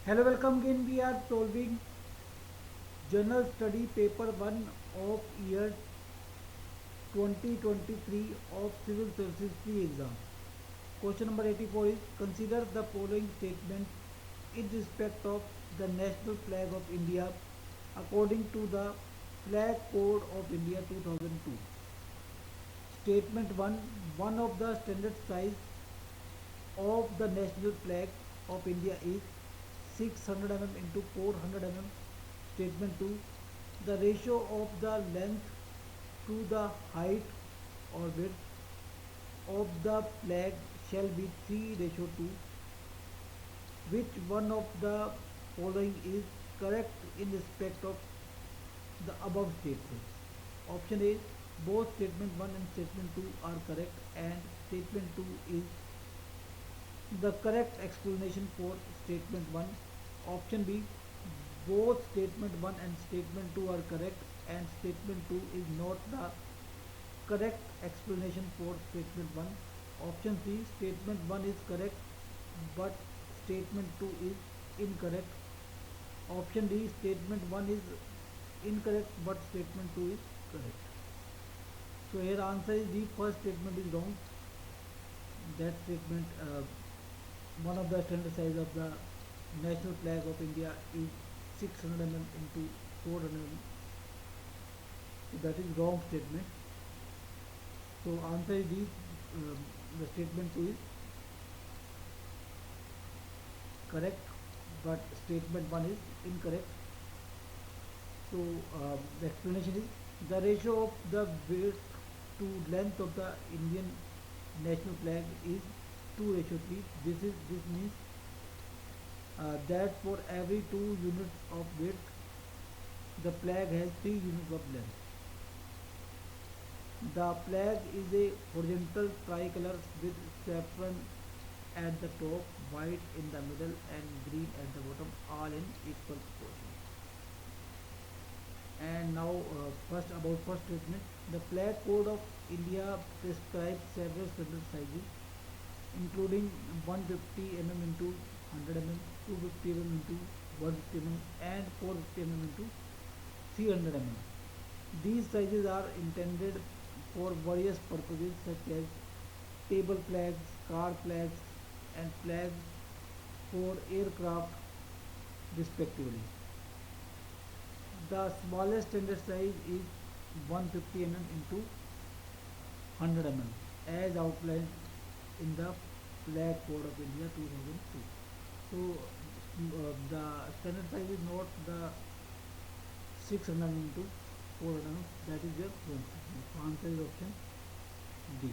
Hello, welcome again. We are solving Journal Study Paper 1 of year 2023 of Civil Services Pre-Exam. Question number 84 is consider the following statements in respect of the national flag of India according to the Flag Code of India 2002. Statement 1. One of the standard size of the national flag of India is 600 mm into 400 mm. Statement 2. The ratio of the length to the height or width of the flag shall be 3 ratio 2. Which one of the following is correct in respect of the above statements? Option A. Both statement 1 and statement 2 are correct and statement 2 is the correct explanation for statement 1. Option B. Both statement 1 and statement 2 are correct and statement 2 is not the correct explanation for statement 1. Option C. Statement 1 is correct but statement 2 is incorrect. Option D. Statement 1 is incorrect but statement 2 is correct. So here answer is the first statement is wrong. That statement one of the standard size of the national flag of India is 600 mm into 400 mm. So that is wrong statement. So answer is D. The statement 2 is correct, but statement 1 is incorrect. So the explanation is the ratio of the width to length of the Indian national flag is 2 ratio 3. This means that for every 2 units of width, the flag has 3 units of length. The flag is a horizontal tricolor with saffron at the top, white in the middle, and green at the bottom, all in equal proportion. And now, first statement, the flag code of India prescribes several standard sizes, including 150 mm into 100 mm, 250 mm into 150 mm, and 450 mm into 300 mm. These sizes are intended for various purposes such as table flags, car flags, and flags for aircraft respectively. The smallest standard size is 150 mm into 100 mm as outlined in the Flag Code of India 2002. So the standard size is not the 600 mm into 400 mm, that is your wrong. So answer is option D.